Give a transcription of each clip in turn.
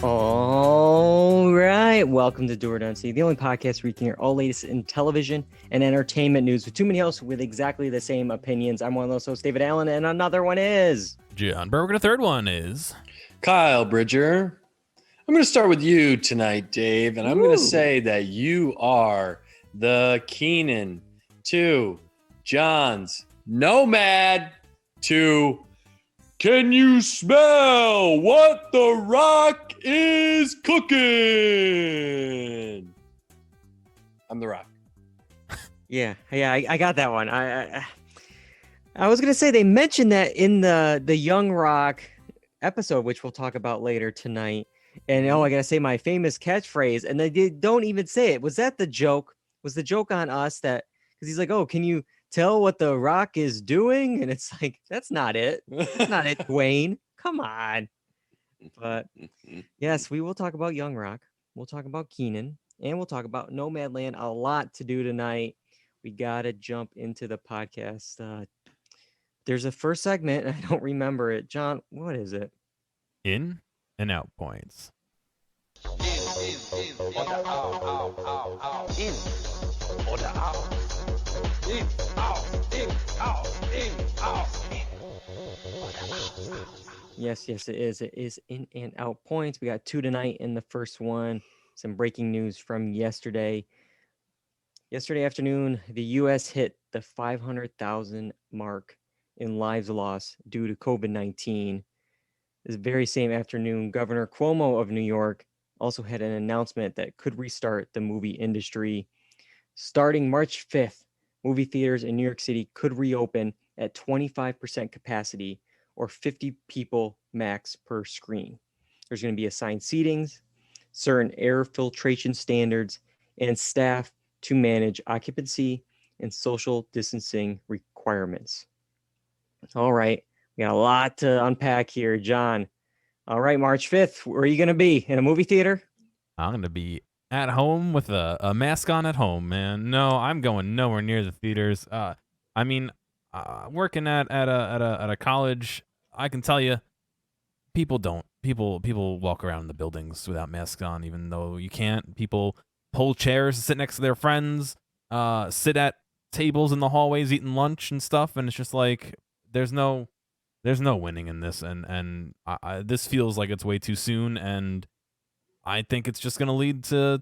All right, welcome to Dual Redundancy, the only podcast where you can hear all latest in television and entertainment news with too many hosts with exactly the same opinions. I'm one of those hosts, David Allen, and another one is John Berwick, and the third one is Kyle Bridger. I'm going to start with you tonight, Dave, and I'm going to say that you are the Kenan to John's Nomad to Can you smell what the Rock is cooking? I'm the Rock. Yeah, I got that one. I was gonna say they mentioned that in the Young Rock episode, which we'll talk about later tonight. And I gotta say my famous catchphrase, and they don't even say it. Was that the joke? Was the joke on us that because he's like, oh, can you tell what the Rock is doing? And it's like, that's not it. That's not it, Dwayne. Come on. But yes, we will talk about Young Rock. We'll talk about Kenan, and we'll talk about Nomadland. A lot to do tonight. We gotta jump into the podcast. There's a first segment. I don't remember it. John, what is it? in and out points. Yes, it is. It is in and out points. We got two tonight in the first one. Some breaking news from yesterday. Yesterday afternoon, the U.S. hit the 500,000 mark in lives lost due to COVID-19. This very same afternoon, Governor Cuomo of New York also had an announcement that could restart the movie industry. Starting March 5th, movie theaters in New York City could reopen at 25% capacity or 50 people max per screen. There's going to be assigned seatings, certain air filtration standards, and staff to manage occupancy and social distancing requirements. All right, we got a lot to unpack here, John. All right, March 5th, where are you going to be? In a movie theater? I'm going to be at home with a mask on at home, man. No, I'm going nowhere near the theaters. Working at a college, I can tell you, people walk around in the buildings without masks on, even though you can't. People pull chairs to sit next to their friends, sit at tables in the hallways eating lunch and stuff, and it's just like there's no winning in this, and this feels like it's way too soon, and I think it's just gonna lead to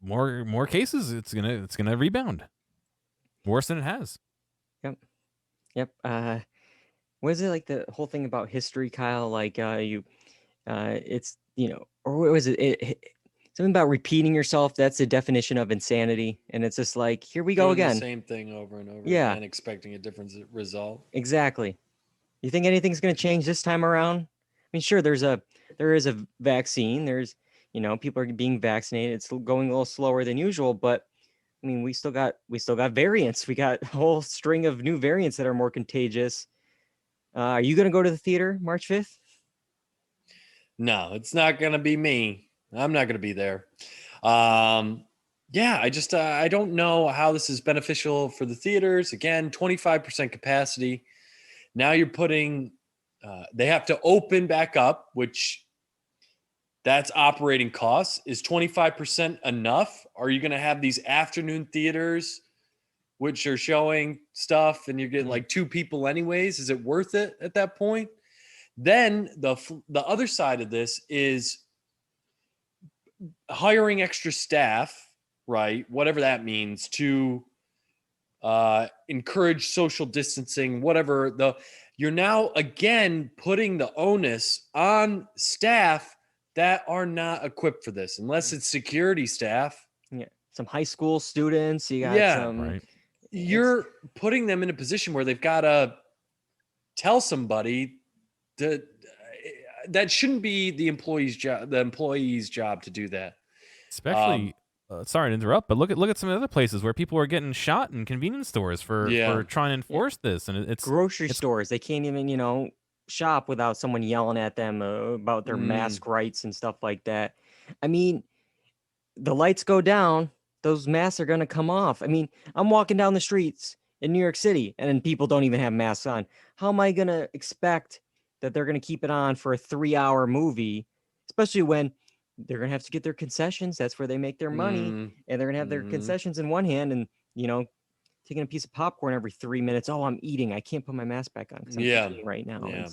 more cases. It's gonna rebound worse than it has. Yep. What is it like the whole thing about history, Kyle? Like it's or what was it? Something about repeating yourself. That's the definition of insanity, and it's just like here we go Doing again. the same thing over and over Yeah. again, expecting a different result. Exactly. You think anything's going to change this time around? I mean, sure, there is a vaccine. There's, people are being vaccinated. It's going a little slower than usual, but I mean, we still got variants. We got a whole string of new variants that are more contagious. Are you going to go to the theater March 5th? No, it's not going to be me. I'm not going to be there. I don't know how this is beneficial for the theaters. Again, 25% capacity. Now you're putting, they have to open back up, which that's operating costs. Is 25% enough? Are you going to have these afternoon theaters, which are showing stuff and you're getting like two people anyways? Is it worth it at that point? Then the other side of this is hiring extra staff, right? Whatever that means, to encourage social distancing, whatever. You're now again putting the onus on staff that are not equipped for this, unless it's security staff. Yeah, some high school students. You got some. Right. You're putting them in a position where they've got to tell somebody that shouldn't be the employee's job. The employee's job to do that. Especially, sorry to interrupt, but look at some of the other places where people are getting shot in convenience stores for trying to enforce this, and it's grocery stores. They can't even shop without someone yelling at them about their mask rights and stuff like that. I mean, the lights go down, those masks are going to come off. I mean, I'm walking down the streets in New York City and people don't even have masks on. How am I going to expect that they're going to keep it on for a 3-hour movie, especially when they're going to have to get their concessions. That's where they make their money. Mm, And they're going to have their concessions in one hand and, taking a piece of popcorn every 3 minutes. Oh, I'm eating. I can't put my mask back on because I'm yeah. eating right now. Yeah.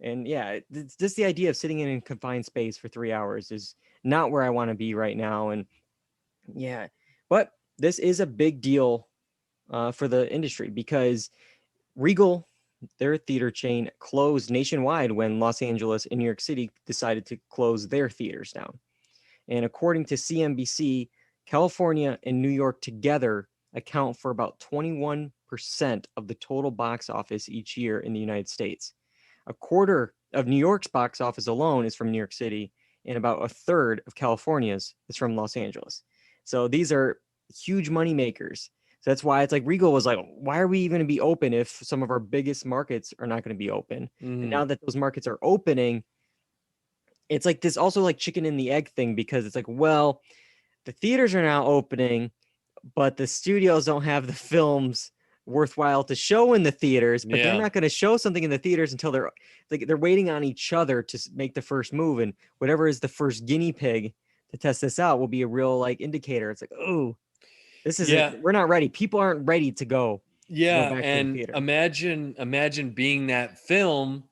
And yeah, it's just the idea of sitting in a confined space for 3 hours is not where I want to be right now. And yeah, but this is a big deal for the industry because Regal, their theater chain, closed nationwide when Los Angeles and New York City decided to close their theaters down. And according to CNBC, California and New York together account for about 21% of the total box office each year in the United States. A quarter of New York's box office alone is from New York City, and about a third of California's is from Los Angeles. So these are huge money makers. So that's why it's like Regal was like, why are we even going to be open if some of our biggest markets are not going to be open? And now that those markets are opening, it's like this also like chicken and the egg thing because it's like, well, the theaters are now opening, but the studios don't have the films worthwhile to show in the theaters, but they're Yeah. not going to show something in the theaters until they're waiting on each other to make the first move, and whatever is the first guinea pig to test this out will be a real like indicator. It's like, oh, this isn't, we're not ready. People aren't ready to go Yeah. back to the And theater. imagine being that film.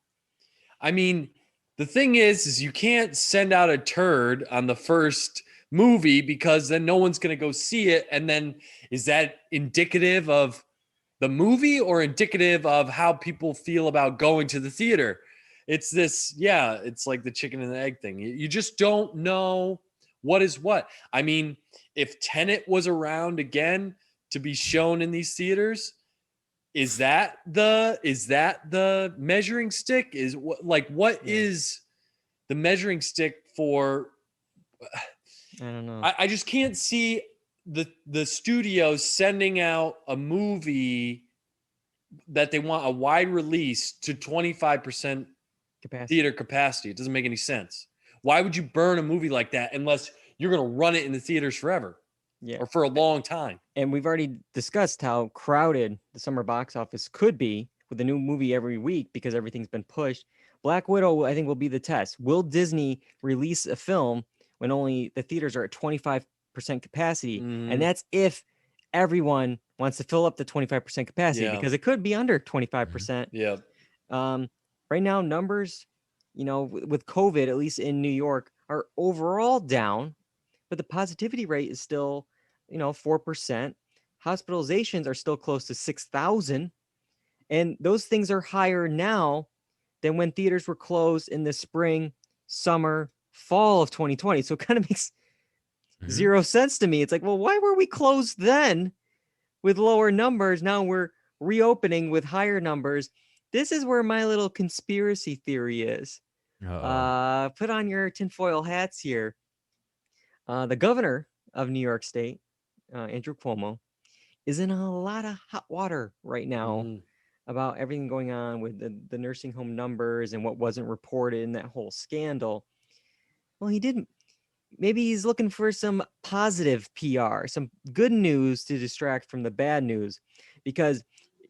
I mean, the thing is you can't send out a turd on the first movie because then no one's going to go see it. And then is that indicative of the movie or indicative of how people feel about going to the theater? It's this, yeah, it's like the chicken and the egg thing. You just don't know what is what. I mean, if Tenet was around again to be shown in these theaters, is that the measuring stick? Is what is the measuring stick for? I don't know. I just can't see the studios sending out a movie that they want a wide release to 25% theater capacity. It doesn't make any sense. Why would you burn a movie like that unless you're going to run it in the theaters forever? Yeah. Or for a long time. And we've already discussed how crowded the summer box office could be with a new movie every week because everything's been pushed. Black Widow, I think, will be the test. Will Disney release a film when only the theaters are at 25% capacity? And that's if everyone wants to fill up the 25% capacity because it could be under 25%. Yeah. Right now, numbers, with COVID, at least in New York, are overall down, but the positivity rate is still 4%. Hospitalizations are still close to 6,000. And those things are higher now than when theaters were closed in the spring, summer, fall of 2020. So it kind of makes zero sense to me. It's like, well, why were we closed then with lower numbers? Now we're reopening with higher numbers. This is where my little conspiracy theory is. Put on your tinfoil hats here. The governor of New York State, Andrew Cuomo, is in a lot of hot water right now about everything going on with the nursing home numbers and what wasn't reported in that whole scandal. Well, he didn't. Maybe he's looking for some positive PR, some good news to distract from the bad news, because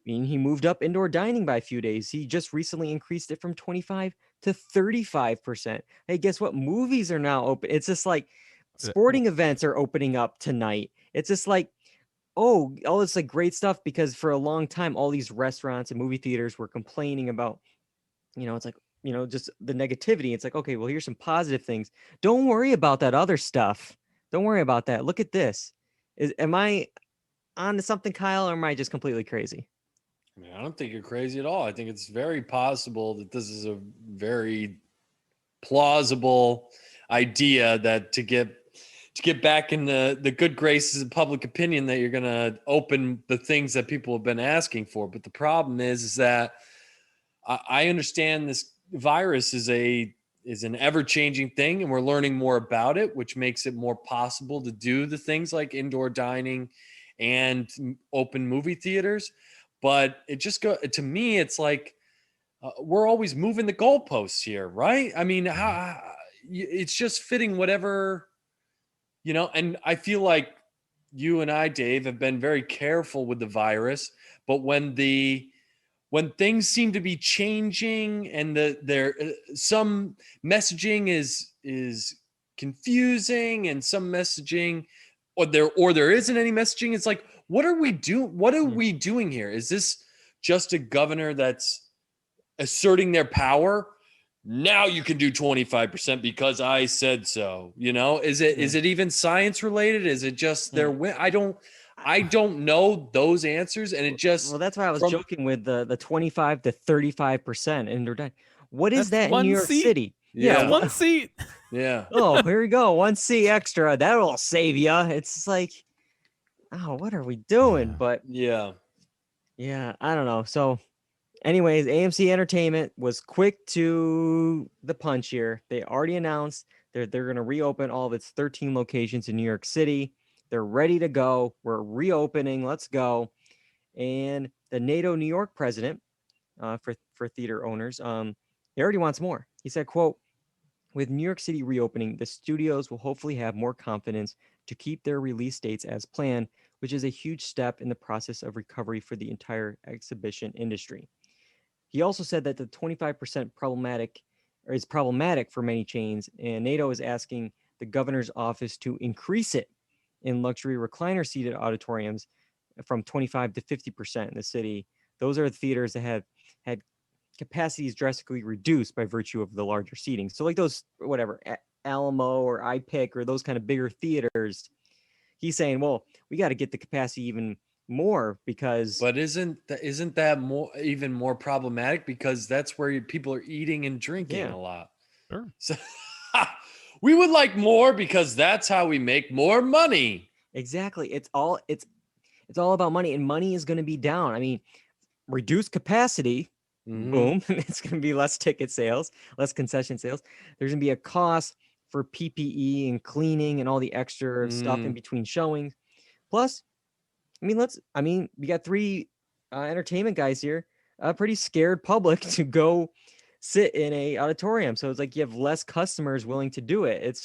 he moved up indoor dining by a few days. He just recently increased it from 25 to 35%. Hey, guess what? Movies are now open. It's just like sporting events are opening up tonight. It's just like, oh, all this like great stuff, because for a long time, all these restaurants and movie theaters were complaining about, it's like, just the negativity. It's like, okay, well, here's some positive things. Don't worry about that other stuff. Don't worry about that. Look at this. Am I on to something, Kyle, or am I just completely crazy? I don't think you're crazy at all. I think it's very possible that this is a very plausible idea that to get back in the good graces of public opinion, that you're going to open the things that people have been asking for. But the problem is that I understand this virus is an ever-changing thing, and we're learning more about it, which makes it more possible to do the things like indoor dining and open movie theaters. But it just to me, it's like we're always moving the goalposts here, right? I mean, it's just fitting whatever, and I feel like you and I, Dave, have been very careful with the virus, but when the when things seem to be changing and there some messaging is confusing and some messaging or there isn't any messaging, it's like, what are we doing here? Is this just a governor that's asserting their power? Now you can do 25% because I said so. Is it even science related? Is it just their win? I don't know those answers, and it just Well, that's why I was joking with the 25 to 35%, and they're done. What is That's that in New one York seat. City? Yeah. One seat. Yeah. Oh, here we go. 1 seat extra. That'll save you. It's like, oh, what are we doing? Yeah. But Yeah. yeah, I don't know. So, anyways, AMC Entertainment was quick to the punch here. They already announced they're going to reopen all of its 13 locations in New York City. They're ready to go. We're reopening. Let's go. And the NATO New York president, for theater owners, he already wants more. He said, quote, "With New York City reopening, the studios will hopefully have more confidence to keep their release dates as planned, which is a huge step in the process of recovery for the entire exhibition industry." He also said that the 25% is problematic for many chains, and NATO is asking the governor's office to increase it in luxury recliner seated auditoriums from 25 to 50% in the city. Those are the theaters that have had capacities drastically reduced by virtue of the larger seating. So like those, whatever, Alamo or iPic or those kind of bigger theaters, he's saying, well, we got to get the capacity even more because. But isn't that even more problematic, because that's where people are eating and drinking a lot. Sure. So we would like more because that's how we make more money. Exactly. It's all about money, and money is going to be down. I mean, reduced capacity. Boom. It's going to be less ticket sales, less concession sales. There's going to be a cost for PPE and cleaning and all the extra stuff in between showings. Plus, we got three entertainment guys here, a pretty scared public to go sit in a auditorium. So it's like you have less customers willing to do it. It's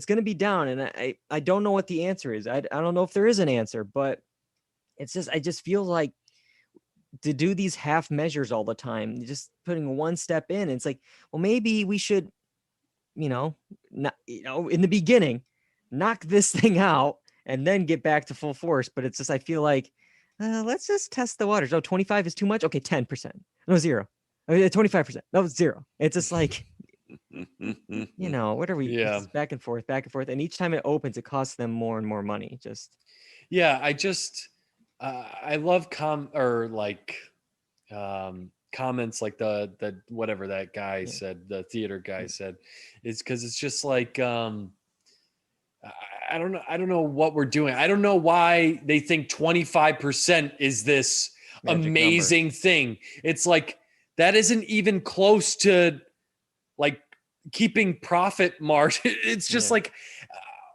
going to be down. And I don't know what the answer is. I don't know if there is an answer, but I just feel like to do these half measures all the time, just putting one step in, it's like, well, maybe we should, not, in the beginning, knock this thing out and then get back to full force. But it's just, I feel like, let's just test the waters. Oh, 25 is too much. Okay. 10%. No, 0. 25%. No, 0. It's just like, what are we? Yeah. Back and forth. And each time it opens, it costs them more and more money. Yeah. I love comments like the whatever that guy said, the theater guy said, is because it's just like, I don't know what we're doing. I don't know why they think 25% is this magic amazing number. Thing. It's like, that isn't even close to like keeping profit margin. It's just like,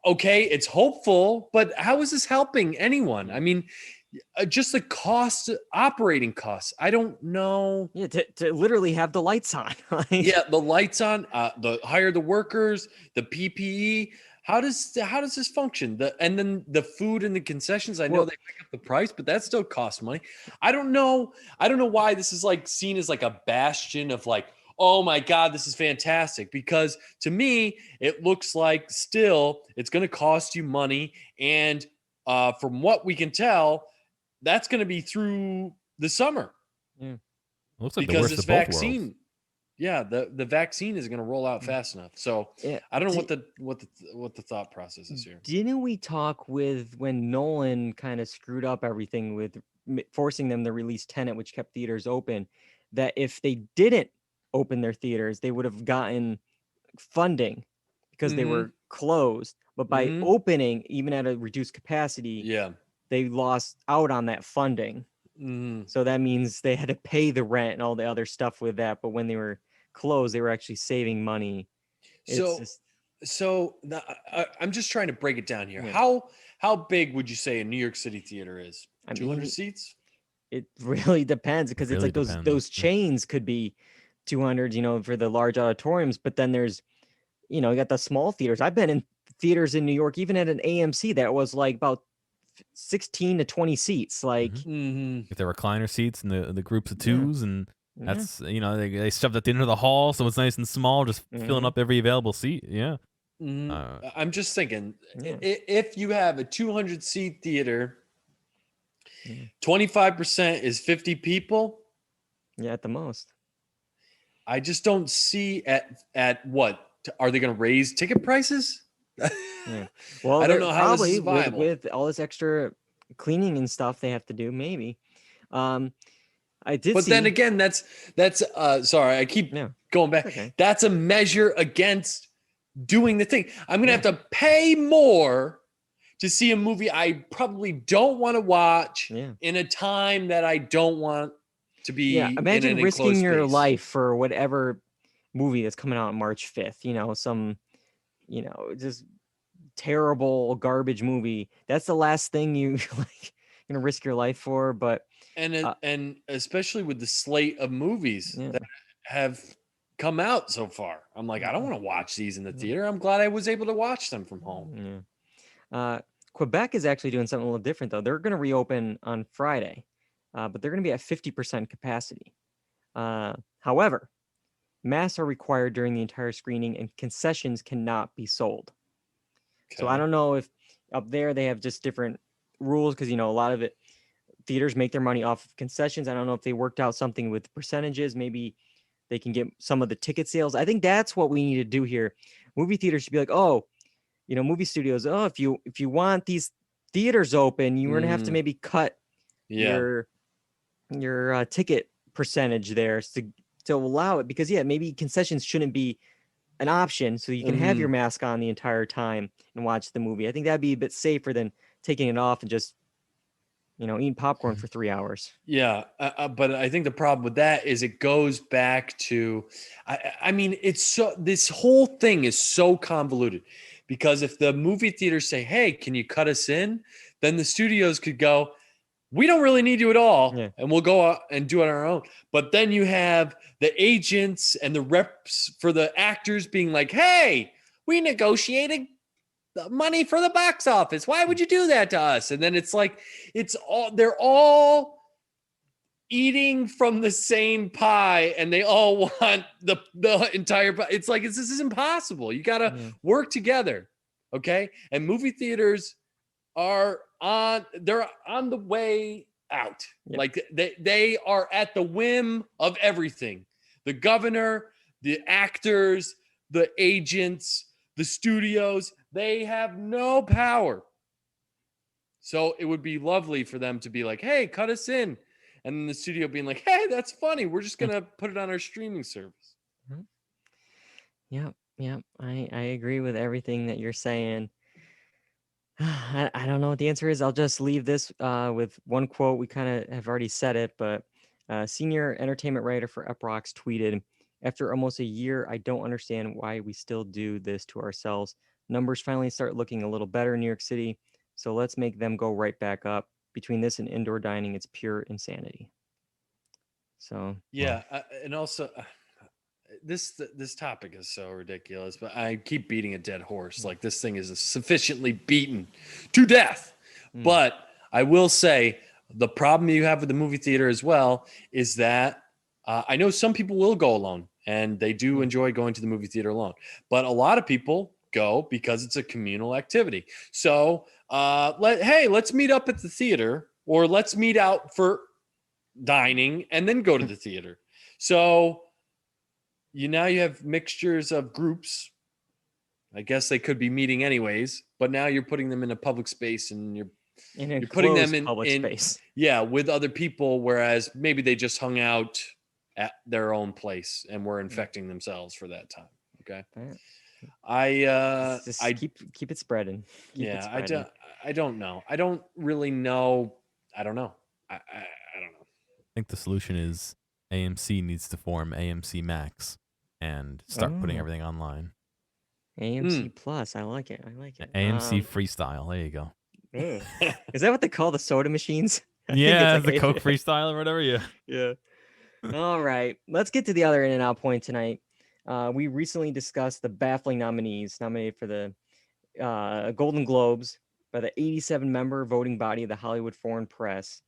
okay, it's hopeful, but how is this helping anyone? I mean, just the operating costs. I don't know. Yeah, to literally have the lights on. Yeah, the lights on, hire the workers, the PPE. How does this function? And then the food and the concessions. I know they pick up the price, but that still costs money. I don't know why this is like seen as like a bastion of like, oh my God, this is fantastic. Because to me, it looks like still it's going to cost you money. And from what we can tell, that's going to be through the summer. Yeah. Looks like because the worst this of both vaccine, worlds. Yeah, the vaccine is going to roll out fast enough. So I don't know what the thought process is here. Didn't we talk when Nolan kind of screwed up everything with forcing them to release Tenet, which kept theaters open, that if they didn't open their theaters, they would have gotten funding because they were closed. But by opening, even at a reduced capacity, they lost out on that funding. So that means they had to pay the rent and all the other stuff with that. But when they were closed, they were actually saving money. I'm just trying to break it down here. Yeah. How big would you say a New York City theater is? 200 seats? It really depends, because it's like those chains could be 200, for the large auditoriums. But then there's, you got the small theaters. I've been in theaters in New York, even at an AMC that was like about 16 to 20 seats. Like, Mm-hmm. If there were recliner seats and the groups of Yeah. twos, and that's they shoved at the end of the hall, so it's nice and small, just filling up every available seat. Yeah. Mm-hmm. I'm just thinking, Yeah. if you have a 200 seat theater, 25% is 50 people. Yeah, at the most. I just don't see at what are they going to raise ticket prices? Yeah. Well, I don't know how this is probably viable. with all this extra cleaning and stuff they have to do. Maybe. I did. But see, then again, that's sorry, I keep going back. Okay. That's a measure against doing the thing. I'm gonna have to pay more to see a movie I probably don't want to watch in a time that I don't want to be. Yeah, imagine in an risking your space. life for whatever movie that's coming out on March 5th. Some, just terrible garbage movie. That's the last thing you like gonna risk your life for. But and especially with the slate of movies that have come out so far, I'm like, I don't want to watch these in the theater. I'm glad I was able to watch them from home. Quebec is actually doing something a little different though. They're going to reopen on Friday, but they're going to be at 50% capacity. However, masks are required during the entire screening, and concessions cannot be sold. So I don't know if up there they have just different rules because a lot of theaters make their money off of concessions. I don't know if they worked out something with percentages. Maybe they can get some of the ticket sales. I think that's what we need to do here. Movie theaters should be like, movie studios. Oh, if you want these theaters open, you're gonna have to maybe cut your ticket percentage there to allow it, because maybe concessions shouldn't be an option, so you can have your mask on the entire time and watch the movie. I think that'd be a bit safer than taking it off and just eating popcorn for 3 hours. Yeah, but I think the problem with that is it goes back to, I mean, this whole thing is so convoluted, because if the movie theaters say, "Hey, can you cut us in?" then the studios could go, "We don't really need you at all, and we'll go out and do it on our own." But then you have the agents and the reps for the actors being like, "Hey, we negotiated the money for the box office. Why would you do that to us?" And then it's like, they're all eating from the same pie, and they all want the entire pie. It's like, this is impossible. You got to work together. Okay. And movie theaters they're on the way out. Like they are at the whim of everything. The governor, the actors, the agents, the studios, they have no power. So it would be lovely for them to be like, "Hey, cut us in." And then the studio being like, "Hey, that's funny. We're just going to put it on our streaming service." Yeah. I agree with everything that you're saying. I don't know what the answer is. I'll just leave this with one quote. We kind of have already said it, but senior entertainment writer for Eprox tweeted, "After almost a year, I don't understand why we still do this to ourselves. Numbers finally start looking a little better in New York City, so let's make them go right back up. Between this and indoor dining, it's pure insanity." So yeah, and also this topic is so ridiculous, but I keep beating a dead horse. Like, this thing is sufficiently beaten to death. But I will say, the problem you have with the movie theater as well is that I know some people will go alone, and they do enjoy going to the movie theater alone. But a lot of people go because it's a communal activity. So let's meet up at the theater, or let's meet out for dining and then go to the theater. So now you have mixtures of groups. I guess they could be meeting anyways, but now you're putting them in a public space, and you're putting them in public space. Yeah, with other people, whereas maybe they just hung out at their own place and were infecting themselves for that time. Okay. Just keep it spreading. I don't know. I don't really know. I don't know. I don't know. I think the solution is AMC needs to form AMC Max and start putting everything online. AMC Plus. I like it. AMC Freestyle. There you go. Is that what they call the soda machines? Yeah, the Coke Freestyle or whatever. Yeah. All right. Let's get to the other In-N-Out point tonight. We recently discussed the baffling nominees nominated for the Golden Globes. by the 87-member voting body of the Hollywood Foreign Press.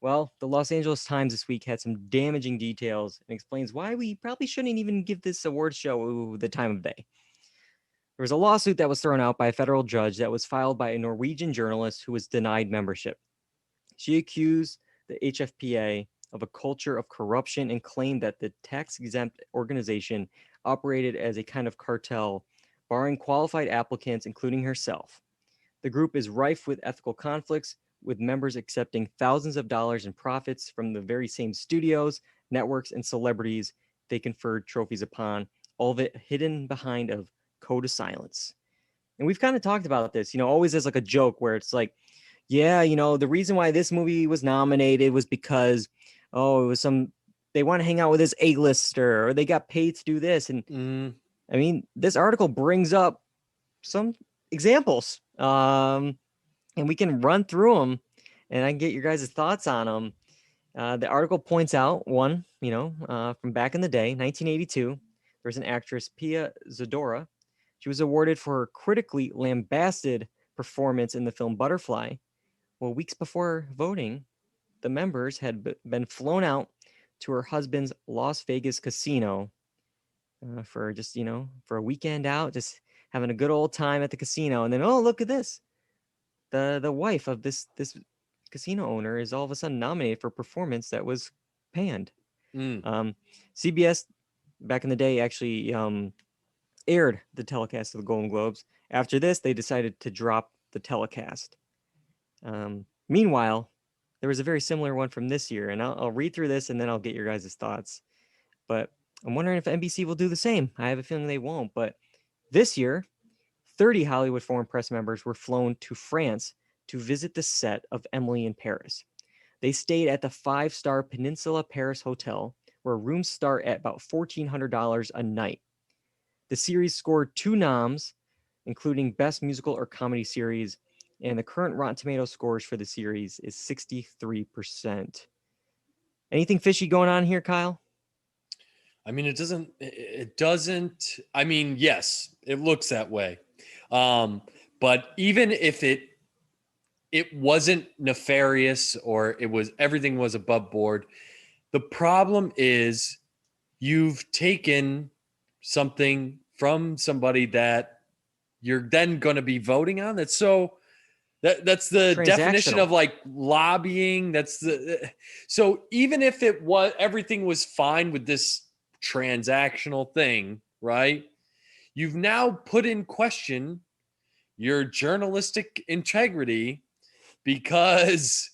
Well, the Los Angeles Times this week had some damaging details and explains why we probably shouldn't even give this award show the time of day. There was a lawsuit that was thrown out by a federal judge that was filed by a Norwegian journalist who was denied membership. She accused the HFPA of a culture of corruption and claimed that the tax-exempt organization operated as a kind of cartel, barring qualified applicants, including herself. The group is rife with ethical conflicts, with members accepting thousands of dollars in profits from the very same studios, networks, and celebrities they conferred trophies upon, all of it hidden behind a code of silence. And we've kind of talked about this, always as like a joke where it's like, yeah, the reason why this movie was nominated was because, it was they want to hang out with this A-lister or they got paid to do this. And I mean, this article brings up some examples. And we can run through them and I can get your guys' thoughts on them. The article points out one, from back in the day, 1982, there's an actress, Pia Zadora. She was awarded for her critically lambasted performance in the film Butterfly. Well, weeks before voting, the members had been flown out to her husband's Las Vegas casino for just, for a weekend out, just having a good old time at the casino. And then, oh, look at this. The wife of this casino owner is all of a sudden nominated for a performance that was panned. CBS back in the day actually aired the telecast of the Golden Globes. After this, they decided to drop the telecast. Meanwhile, there was a very similar one from this year, and I'll read through this and then I'll get your guys' thoughts. But I'm wondering if NBC will do the same. I have a feeling they won't. But this year, 30 Hollywood Foreign Press members were flown to France to visit the set of Emily in Paris. They stayed at the 5-star Peninsula Paris Hotel, where rooms start at about $1,400 a night. The series scored 2 noms, including Best Musical or Comedy Series, and the current Rotten Tomatoes scores for the series is 63%. Anything fishy going on here, Kyle? I mean, it doesn't, I mean, yes, it looks that way. But even if it wasn't nefarious or everything was above board, the problem is you've taken something from somebody that you're then going to be voting on. That's the definition of like lobbying. So even if everything was fine with this transactional thing, right? You've now put in question your journalistic integrity because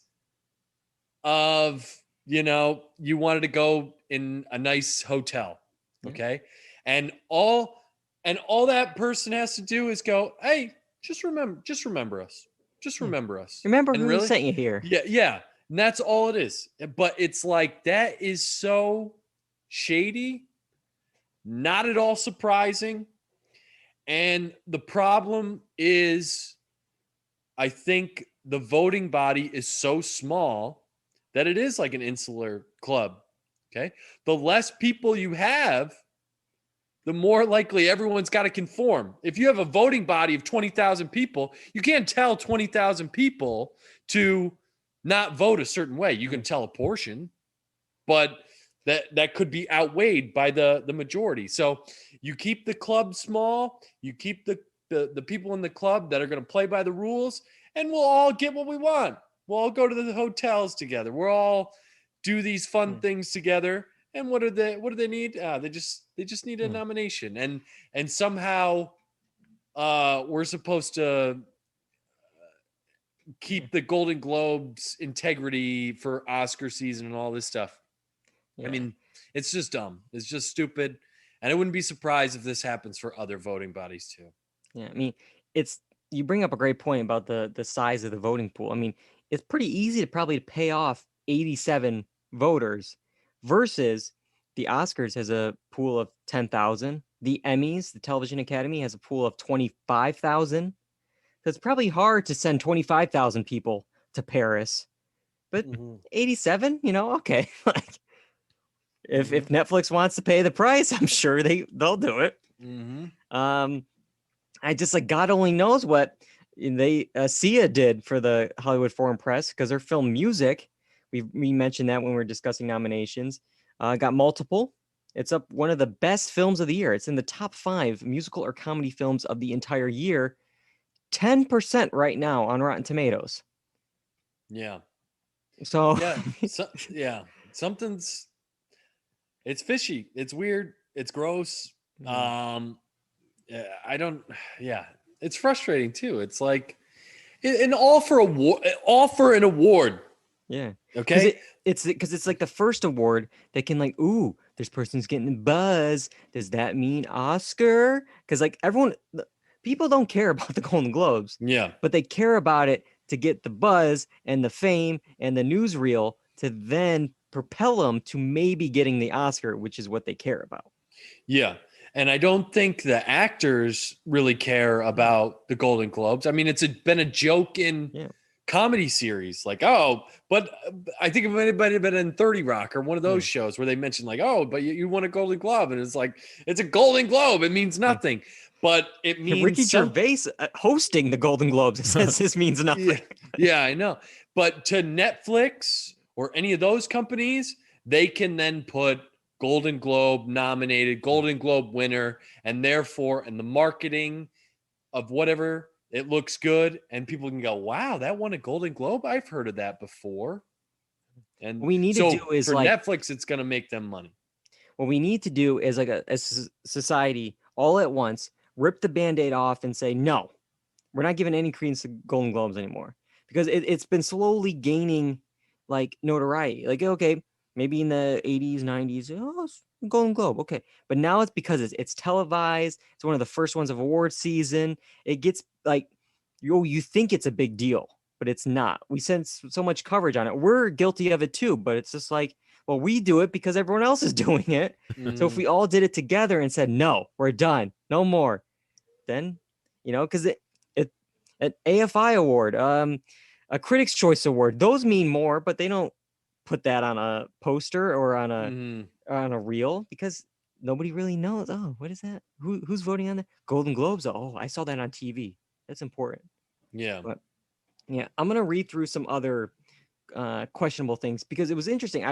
of, you wanted to go in a nice hotel. Okay. And all that person has to do is go, hey, just remember us. Just remember us. Remember who sent you here. Yeah. Yeah. And that's all it is. But it's like, that is so shady, not at all surprising. And the problem is, I think the voting body is so small that it is like an insular club. Okay. The less people you have, the more likely everyone's got to conform. If you have a voting body of 20,000 people, you can't tell 20,000 people to not vote a certain way. You can tell a portion, but that could be outweighed by the majority. So you keep the club small, you keep the people in the club that are going to play by the rules, and we'll all get what we want. We'll all go to the hotels together. We'll all do these fun things together. And what do they need? They just need a nomination. And somehow we're supposed to keep the Golden Globes integrity for Oscar season and all this stuff. Yeah. I mean, it's just dumb. It's just stupid. And I wouldn't be surprised if this happens for other voting bodies too. Yeah, I mean, you bring up a great point about the size of the voting pool. I mean, it's pretty easy to probably pay off 87 voters versus the Oscars has a pool of 10,000. The Emmys, the Television Academy, has a pool of 25,000. So it's probably hard to send 25,000 people to Paris. But 87, okay. Like if Netflix wants to pay the price, I'm sure they'll do it. I just, like, God only knows what Sia did for the Hollywood Foreign Press because their film Music, we mentioned that when we were discussing nominations, got multiple. It's up one of the best films of the year. It's in the top 5 musical or comedy films of the entire year. 10% right now on Rotten Tomatoes. Yeah. So Yeah. Something's it's fishy. It's weird. It's gross. I don't. Yeah, it's frustrating too. It's like, and all for an award. yeah, Okay. because it's like the first award that can like, ooh, this person's getting buzz. Does that mean Oscar? Because like people don't care about the Golden Globes, Yeah. but they care about it to get the buzz and the fame and the newsreel to then propel them to maybe getting the Oscar, which is what they care about. Yeah. And I don't think the actors really care about the Golden Globes. I mean, been a joke in comedy series, like, oh, but I think it might have been in 30 Rock or one of those shows where they mentioned like, oh, but you won a Golden Globe, and it's like, it's a Golden Globe, it means nothing, but it means Ricky Gervais hosting the Golden Globes. It says this means nothing. Yeah, I know. But to Netflix or any of those companies, they can then put Golden Globe nominated, Golden Globe winner, and therefore in the marketing of whatever, it looks good, and people can go, wow, that won a Golden Globe? I've heard of that before. And what we need to do is for like Netflix, it's going to make them money. What we need to do is like a society all at once, rip the Band-Aid off and say, no, we're not giving any credence to Golden Globes anymore, because it's been slowly gaining like notoriety. Like, okay, maybe in the 80s, 90s, oh, it's Golden Globe, okay. But now it's because it's televised. It's one of the first ones of award season. It gets like, you think it's a big deal, but it's not. We send so much coverage on it. We're guilty of it too, but it's just like, well, we do it because everyone else is doing it. So if we all did it together and said, no, we're done, no more, then, because an AFI award, a Critics' Choice Award, those mean more, but they don't put that on a poster or on a reel because nobody really knows. Oh, what is that? Who's voting on that? Golden Globes? Oh, I saw that on TV. That's important. Yeah. But yeah, I'm gonna read through some other questionable things because it was interesting.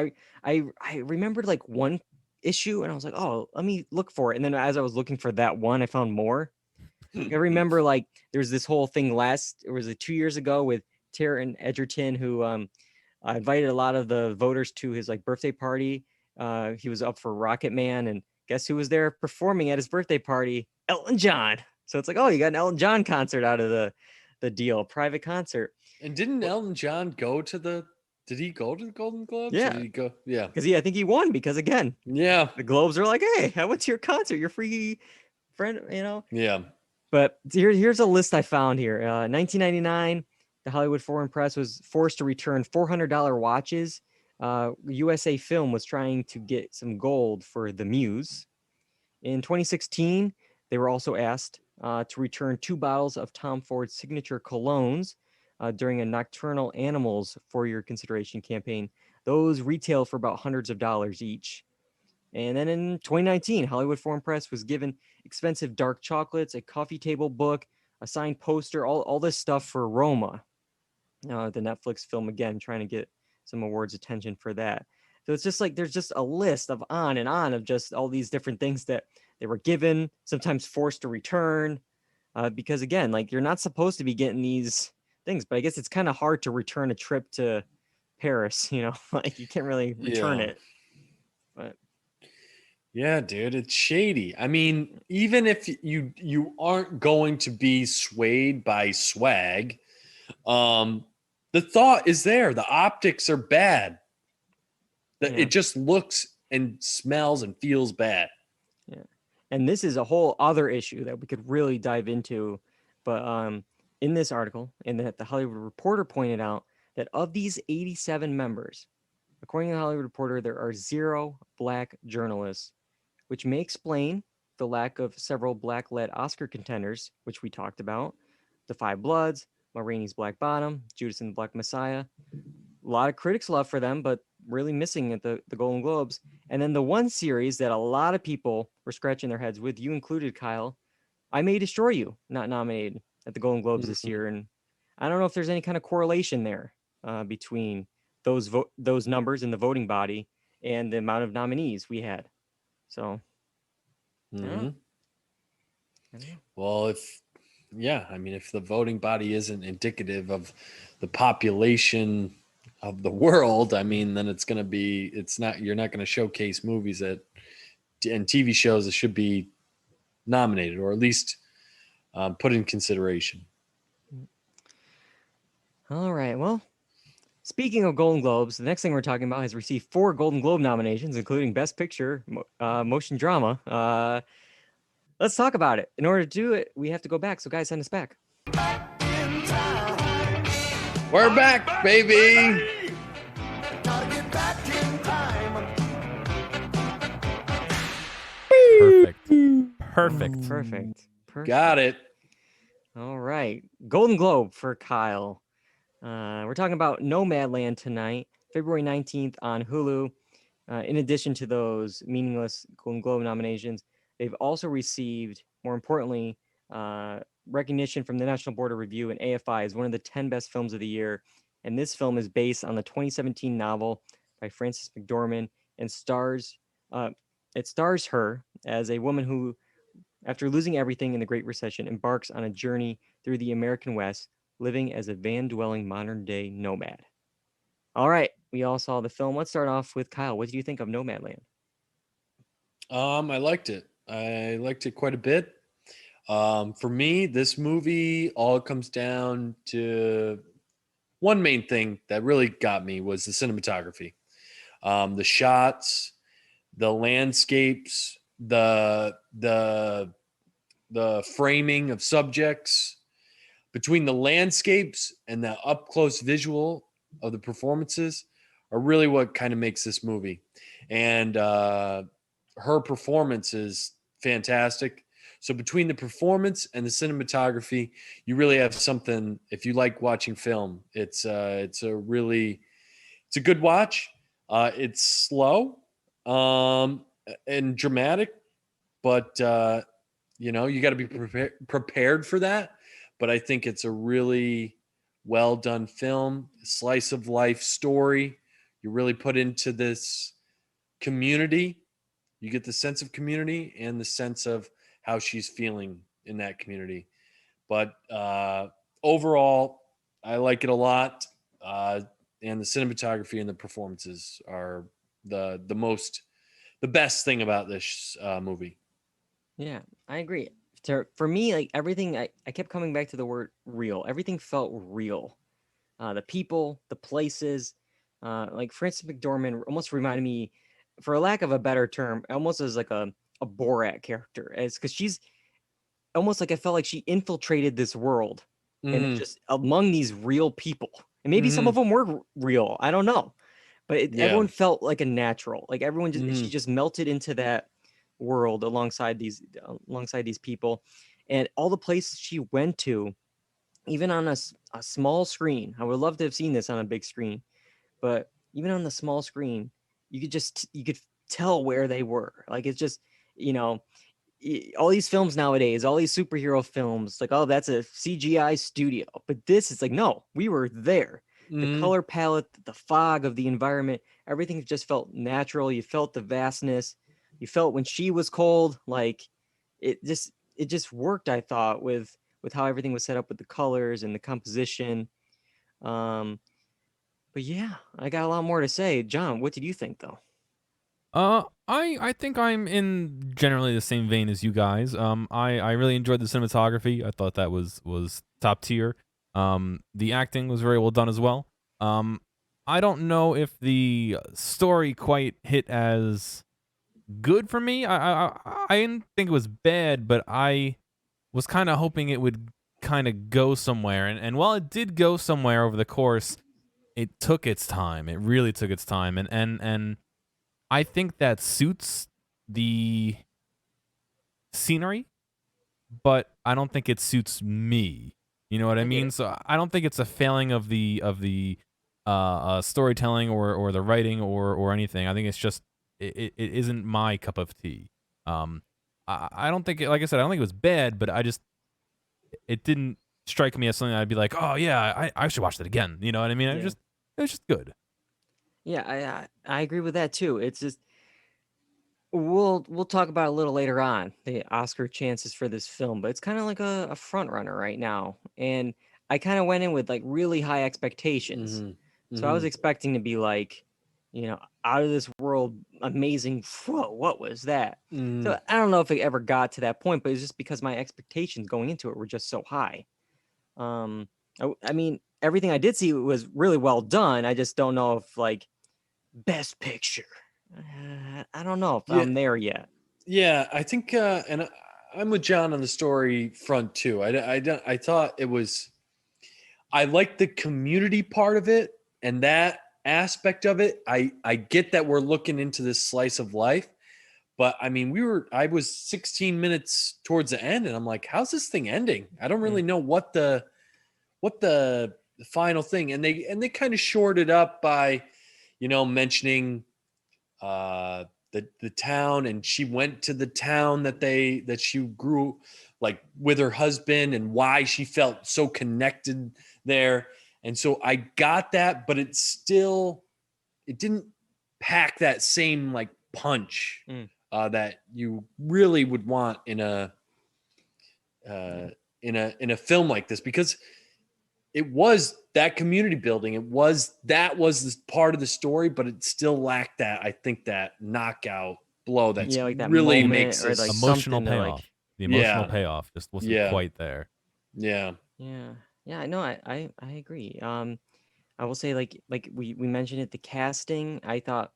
I remembered like one issue and I was like, oh, let me look for it. And then as I was looking for that one, I found more. I remember like there was this whole thing it was 2 years ago with Taron Egerton, who invited a lot of the voters to his like birthday party. He was up for Rocket Man, and guess who was there performing at his birthday party? Elton John. So it's like, oh, you got an Elton John concert out of the deal, private concert. And didn't Elton John go to did he go to the Golden Globes? Yeah. Did he go? Yeah. Because I think he won because again, yeah, the Globes are like, hey, I went to your concert. You're free friend, Yeah. But here's a list I found here. 1999, the Hollywood Foreign Press was forced to return $400 watches. USA Film was trying to get some gold for The Muse. In 2016, they were also asked to return 2 bottles of Tom Ford's signature colognes during a Nocturnal Animals for Your Consideration campaign. Those retail for about hundreds of dollars each. And then in 2019, Hollywood Foreign Press was given expensive dark chocolates, a coffee table book, a signed poster, all this stuff for Roma, the Netflix film, again, trying to get some awards attention for that. So it's just like there's just a list of on and on of just all these different things that they were given, sometimes forced to return, because again, like you're not supposed to be getting these things, but I guess it's kind of hard to return a trip to Paris, like you can't really return it. But yeah, dude, it's shady. I mean, even if you aren't going to be swayed by swag, the thought is there. The optics are bad. It just looks and smells and feels bad. Yeah. And this is a whole other issue that we could really dive into. But in this article, and that the Hollywood Reporter pointed out that of these 87 members, according to the Hollywood Reporter, there are 0 Black journalists, which may explain the lack of several Black-led Oscar contenders, which we talked about. The Five Bloods, Ma Rainey's Black Bottom, Judas and the Black Messiah. A lot of critics love for them, but really missing at the Golden Globes. And then the one series that a lot of people were scratching their heads with, you included, Kyle, I May Destroy You, not nominated. at the Golden Globes this year, and I don't know if there's any kind of correlation there between those numbers in the voting body and the amount of nominees we had. So, I don't know. Well, if the voting body isn't indicative of the population of the world, I mean, then you're not going to showcase movies and TV shows that should be nominated, or at least put in consideration. All right. Well, speaking of Golden Globes, the next thing we're talking about has received 4 Golden Globe nominations, including Best Picture, Motion Drama. Let's talk about it. In order to do it, we have to go back. So, guys, send us back. We're back, baby. Perfect. Got it. All right. Golden Globe for Kyle. We're talking about Nomadland tonight, February 19th on Hulu. In addition to those meaningless Golden Globe nominations, they've also received, more importantly, recognition from the National Board of Review and AFI as one of the 10 best films of the year. And this film is based on the 2017 novel by Frances McDormand and stars her as a woman who, after losing everything in the Great Recession, embarks on a journey through the American West, living as a van-dwelling modern-day nomad. All right, we all saw the film. Let's start off with Kyle. What did you think of Nomadland? I liked it. I liked it quite a bit. For me, this movie all comes down to one main thing that really got me was the cinematography. The shots, the landscapes, the framing of subjects. Between the landscapes and the up close visual of the performances are really what kind of makes this movie. And her performance is fantastic. So between the performance and the cinematography, you really have something. If you like watching film, it's a good watch. It's slow and dramatic, but you got to be prepared for that. But I think it's a really well done film, slice of life story. You really put into this community. You get the sense of community and the sense of how she's feeling in that community. But overall, I like it a lot. And the cinematography and the performances are the best thing about this movie. Yeah, I agree. For me, like everything, I kept coming back to the word real. Everything felt real. The people, the places, like Frances McDormand almost reminded me, for a lack of a better term, almost as like a Borat character, as because she's almost like I felt like she infiltrated this world and just among these real people, and maybe some of them were real. I don't know, but everyone felt like a natural. Like everyone she just melted into that world alongside these people, and all the places she went to, even on a small screen. I would love to have seen this on a big screen, but even on the small screen, you could tell where they were. Like it's just, all these films nowadays, all these superhero films, like, oh, that's a CGI studio. But this is like, no, we were there. The color palette, the fog of the environment, everything just felt natural. You felt the vastness. You felt when she was cold, like it just worked, I thought, with how everything was set up with the colors and the composition. But yeah, I got a lot more to say. John, what did you think though? I think I'm in generally the same vein as you guys. I really enjoyed the cinematography. I thought that was top tier. The acting was very well done as well. I don't know if the story quite hit as good for me. I didn't think it was bad, but I was kind of hoping it would kind of go somewhere. And while it did go somewhere over the course, it took its time. It really took its time. And I think that suits the scenery, but I don't think it suits me. You know what I mean? So I don't think it's a failing of the storytelling or the writing or anything. I think it's just it isn't my cup of tea. I don't think like I said, I don't think it was bad, but it didn't strike me as something I'd be like, oh yeah, I should watch that again. You know what I mean? Yeah. It was just good. Yeah, I agree with that too. It's just we'll talk about it a little later on, the Oscar chances for this film, but it's kind of like a front runner right now. And I kind of went in with like really high expectations. So I was expecting to be like, out of this world, amazing. Whoa, what was that? So I don't know if it ever got to that point, but it's just because my expectations going into it were just so high. I mean, everything I did see was really well done. I just don't know if like best picture. I don't know if Yeah. I'm there yet. Yeah, I think, and I'm with John on the story front too. I thought it was, I like the community part of it and that aspect of it. I get that we're looking into this slice of life, but I mean, I was 16 minutes towards the end and I'm like, how's this thing ending? I don't really know what the final thing, and they kind of shored it up by, mentioning, the town, and she went to the town that she grew like with her husband and why she felt so connected there. And so I got that, but it didn't pack that same like punch that you really would want in a film like this, because it was that community building. That was this part of the story, but it still lacked that. I think that knockout blow that's like that really moment makes or us like emotional something to, payoff. like, The emotional Yeah. payoff just wasn't quite there. Yeah. Yeah. I know. I agree. I will say like we mentioned it, the casting. I thought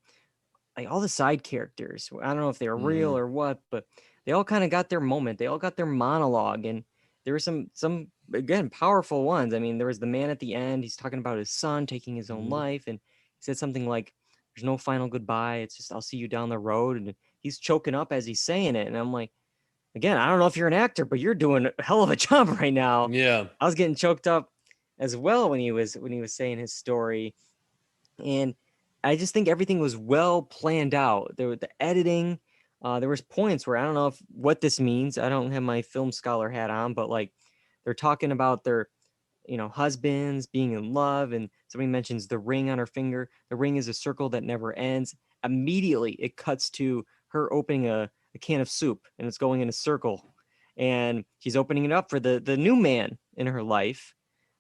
like all the side characters. I don't know if they were real or what, but they all kind of got their moment. They all got their monologue, and there were some again powerful ones. I mean, there was the man at the end. He's talking about his son taking his own life, and he said something like, "There's no final goodbye. It's just I'll see you down the road." And he's choking up as he's saying it, and I'm like, again, I don't know if you're an actor, but you're doing a hell of a job right now. Yeah. I was getting choked up as well when he was saying his story, and I just think everything was well planned out. There was the editing. There was points where I don't know what this means. I don't have my film scholar hat on, but like they're talking about their, husbands being in love, and somebody mentions the ring on her finger. The ring is a circle that never ends. Immediately, it cuts to her opening a can of soup, and it's going in a circle, and she's opening it up for the new man in her life.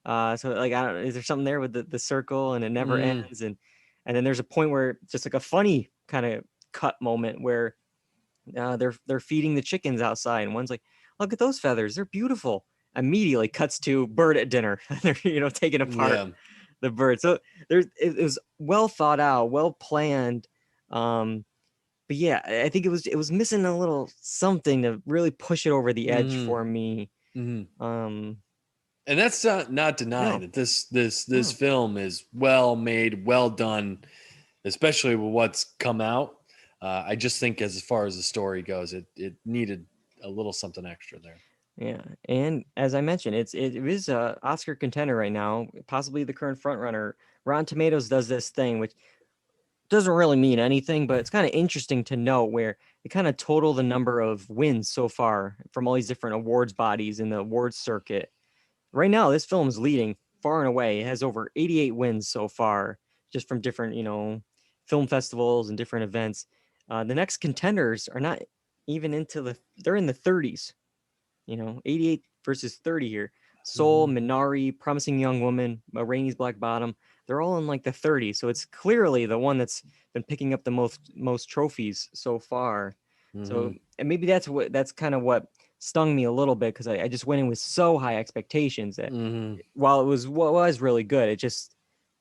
So like, I don't, is there something there with the circle and it never ends? And then there's a point where just like a funny kind of cut moment where they're feeding the chickens outside, and one's like, look at those feathers, they're beautiful. Immediately cuts to bird at dinner. They're taking apart the bird. So it was well thought out, well planned. But yeah, I think it was missing a little something to really push it over the edge for me. And that's not denying that this No. film is well made, well done, especially with what's come out. I just think as far as the story goes, it needed a little something extra there. Yeah, and as I mentioned, it is a Oscar contender right now, possibly the current front runner. Rotten Tomatoes does this thing, which doesn't really mean anything, but it's kind of interesting to know where they kind of total the number of wins so far from all these different awards bodies in the awards circuit. Right now, this film is leading far and away. It has over 88 wins so far, just from different, film festivals and different events. The next contenders are not even they're in the 30s. 88 versus 30 here. Soul, Minari, Promising Young Woman, Rainey's Black Bottom, they're all in like the 30s. So it's clearly the one that's been picking up the most trophies so far. So, and maybe that's kind of what stung me a little bit, because I just went in with so high expectations that while it was really good,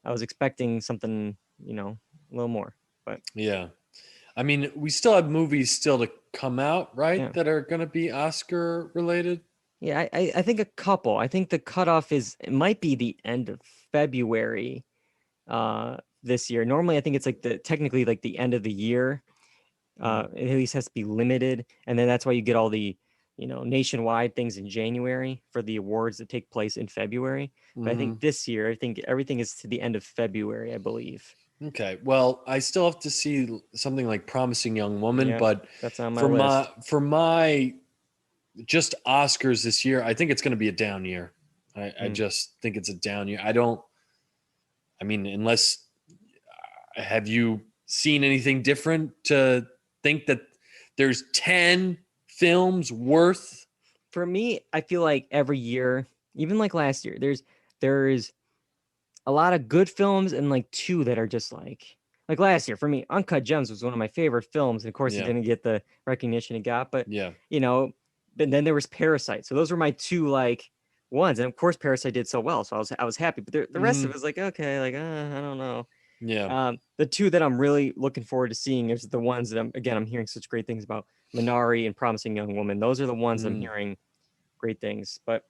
I was expecting something, a little more. But yeah. I mean, we still have movies still to come out, right? Yeah. That are going to be Oscar related. Yeah, I think a couple. I think the cutoff it might be the end of February this year. Normally, I think it's like technically like the end of the year. It at least has to be limited, and then that's why you get all the nationwide things in January for the awards that take place in February. But I think this year, I think everything is to the end of February, I believe. Okay. Well, I still have to see something like Promising Young Woman, Yeah, but that's on my list. for my just Oscars this year, I think it's going to be a down year. I just think it's a down year. Unless have you seen anything different to think that there's 10 films worth? For me, I feel like every year, even like last year, there's a lot of good films and like two that are just like last year for me. Uncut Gems was one of my favorite films, and of course, it didn't get the recognition it got. But Yeah. But then there was Parasite. So those were my two like ones, and of course, Parasite did so well, so I was happy. But the rest of it was like, okay, like I don't know. Yeah. The two that I'm really looking forward to seeing is the ones that I'm hearing such great things about: Minari and Promising Young Woman. Those are the ones I'm hearing great things. But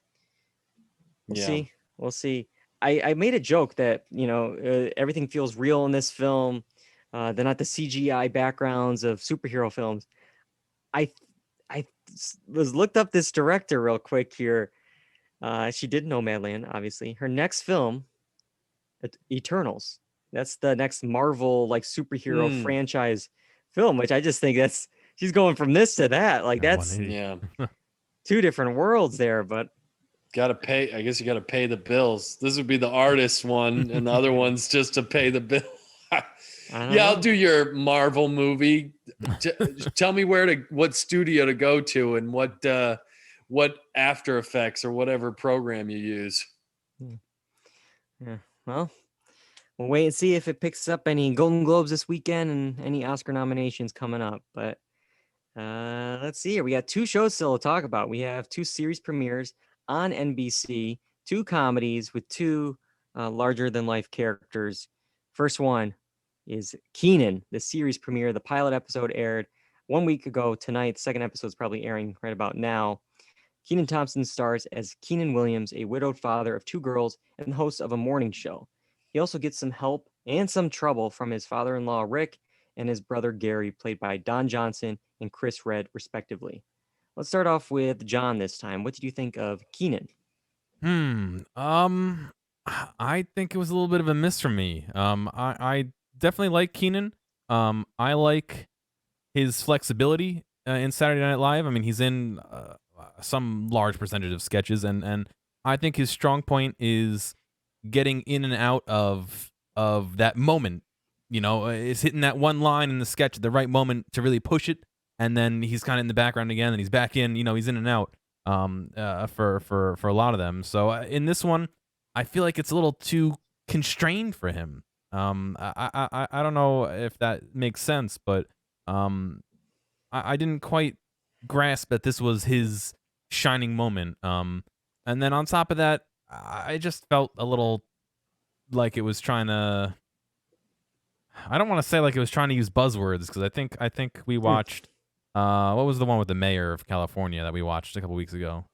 we'll see. We'll see. I made a joke that everything feels real in this film. They're not the CGI backgrounds of superhero films. I was looked up this director real quick here. She did Nomadland, obviously. Her next film, Eternals. That's the next Marvel like superhero franchise film, which I just think she's going from this to that. Like that's 180. two different worlds there, but gotta pay. I guess you gotta pay the bills. This would be the artist one, and the other one's just to pay the bill. I'll do your Marvel movie. Tell me what studio to go to and what After Effects or whatever program you use. Yeah. Well, we'll wait and see if it picks up any Golden Globes this weekend and any Oscar nominations coming up. But let's see here. We got two shows still to talk about. We have two series premieres on NBC, two comedies with two larger than life characters. First one is Kenan, the series premiere. The pilot episode aired 1 week ago tonight. The second episode is probably airing right about now. Kenan Thompson stars as Kenan Williams, a widowed father of two girls and the host of a morning show. He also gets some help and some trouble from his father-in-law, Rick, and his brother, Gary, played by Don Johnson and Chris Redd, respectively. Let's start off with John this time. What did you think of Kenan? I think it was a little bit of a miss for me. I definitely like Kenan. I like his flexibility in Saturday Night Live. I mean, he's in some large percentage of sketches, and I think his strong point is getting in and out of that moment. Is hitting that one line in the sketch at the right moment to really push it, and then he's kind of in the background again, and he's back in. He's in and out for a lot of them. So in this one, I feel like it's a little too constrained for him. I don't know if that makes sense, but I didn't quite grasp that this was his shining moment. And then on top of that, I just felt a little like it was trying to. I don't want to say like it was trying to use buzzwords because I think we watched. What was the one with the mayor of California that we watched a couple weeks ago?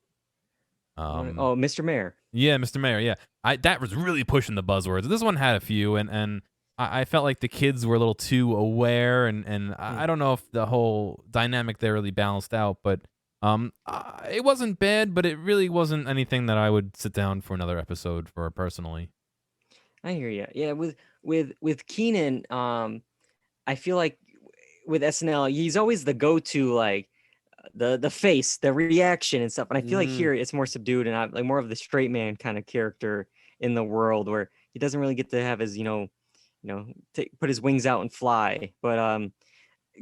Mr. Mayor. Yeah, Mr. Mayor. Yeah, that was really pushing the buzzwords. This one had a few, and I felt like the kids were a little too aware, and I don't know if the whole dynamic there really balanced out, but it wasn't bad, but it really wasn't anything that I would sit down for another episode for personally. I hear you. Yeah, with Kenan, I feel like with SNL, he's always the go-to, like the face, the reaction and stuff. And I feel like here it's more subdued and like more of the straight man kind of character in the world where he doesn't really get to have his, put his wings out and fly. But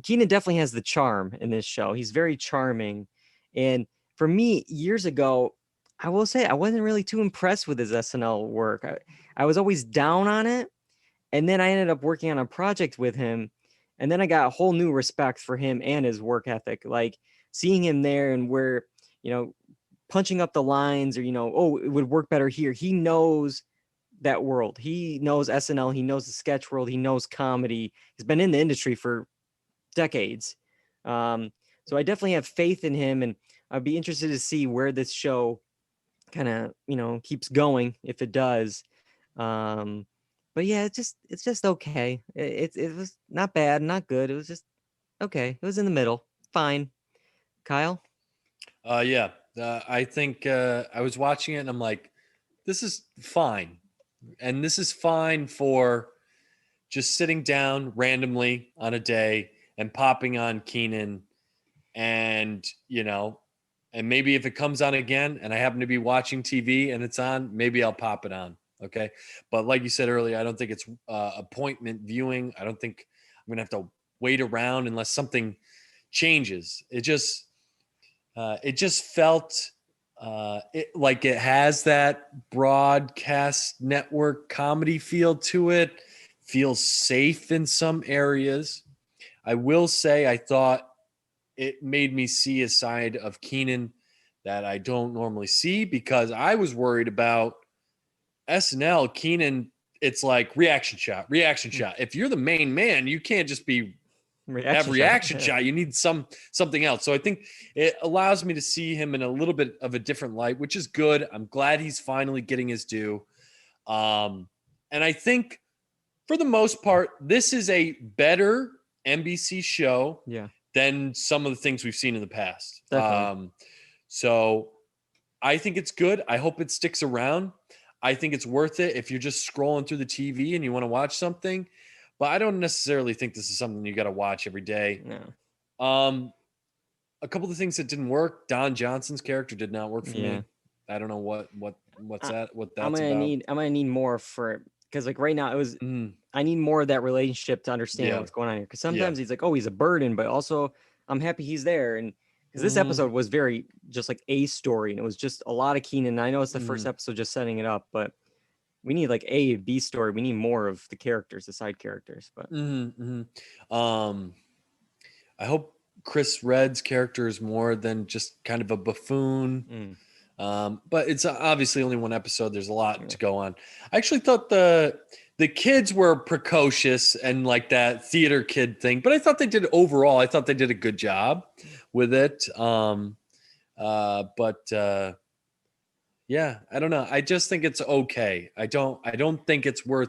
Kenan definitely has the charm in this show. He's very charming. And for me, years ago, I will say I wasn't really too impressed with his SNL work. I was always down on it. And then I ended up working on a project with him. And then I got a whole new respect for him and his work ethic. Like seeing him there and where, punching up the lines or, it would work better here. He knows that world. He knows SNL. He knows the sketch world. He knows comedy. He's been in the industry for decades. So I definitely have faith in him. And I'd be interested to see where this show kind of, keeps going if it does. But yeah, it's just okay. It was not bad, not good. It was just okay. It was in the middle. Fine. Kyle? Yeah. I think I was watching it and I'm like, this is fine. And this is fine for just sitting down randomly on a day and popping on Kenan and, And maybe if it comes on again and I happen to be watching TV and it's on, maybe I'll pop it on. Okay. But like you said earlier, I don't think it's appointment viewing. I don't think I'm going to have to wait around unless something changes. It just felt like it has that broadcast network comedy feel to it. Feels safe in some areas. I will say I thought it made me see a side of Kenan that I don't normally see, because I was worried about SNL. Kenan, it's like reaction shot. If you're the main man, you can't just be have reaction shot. You need something else. So I think it allows me to see him in a little bit of a different light, which is good. I'm glad he's finally getting his due. And I think for the most part, this is a better NBC show than some of the things we've seen in the past. So I think it's good. I hope it sticks around. I think it's worth it if you're just scrolling through the TV and you want to watch something. But I don't necessarily think this is something you got to watch every day. No. A couple of the things that didn't work. Don Johnson's character did not work for me. I don't know what's that's I'm gonna need more for, because like right now it was I need more of that relationship to understand what's going on here. Because sometimes he's like, oh, he's a burden, but also I'm happy he's there. And because this episode was very just like a story, and it was just a lot of Kenan. I know it's the first episode just setting it up, but we need like a B story. We need more of the characters, the side characters. But I hope Chris Redd's character is more than just kind of a buffoon. But it's obviously only one episode. There's a lot to go on. I actually thought the kids were precocious and like that theater kid thing, but I thought they did a good job with it. Yeah, I don't know. I just think it's okay. I don't think it's worth,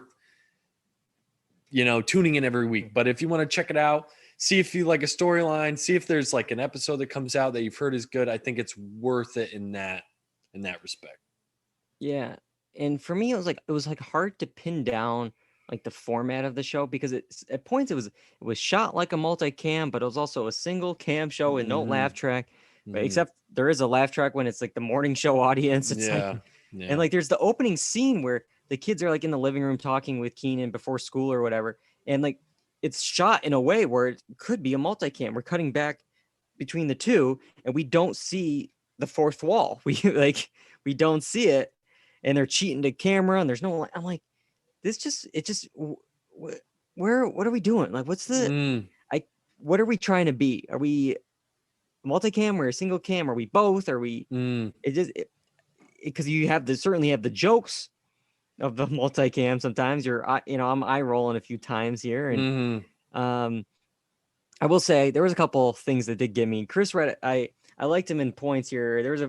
tuning in every week. But if you want to check it out, see if you like a storyline, see if there's like an episode that comes out that you've heard is good, I think it's worth it in that respect. Yeah. And for me, it was hard to pin down like the format of the show, because at points it was shot like a multicam, but it was also a single cam show with no laugh track. But except there is a laugh track when it's like the morning show audience. It's and like there's the opening scene where the kids are like in the living room talking with Kenan before school or whatever. And like it's shot in a way where it could be a multicam. We're cutting back between the two and we don't see the fourth wall. We don't see it, and they're cheating to camera and there's no, I'm like, what are we doing? Like, what's what are we trying to be? Are we multicam or a single cam? Are we both? Are we because you certainly have the jokes of the multicam. Sometimes I'm eye rolling a few times here. And I will say there was a couple things that did get me. Chris Redd, I liked him in points here. There was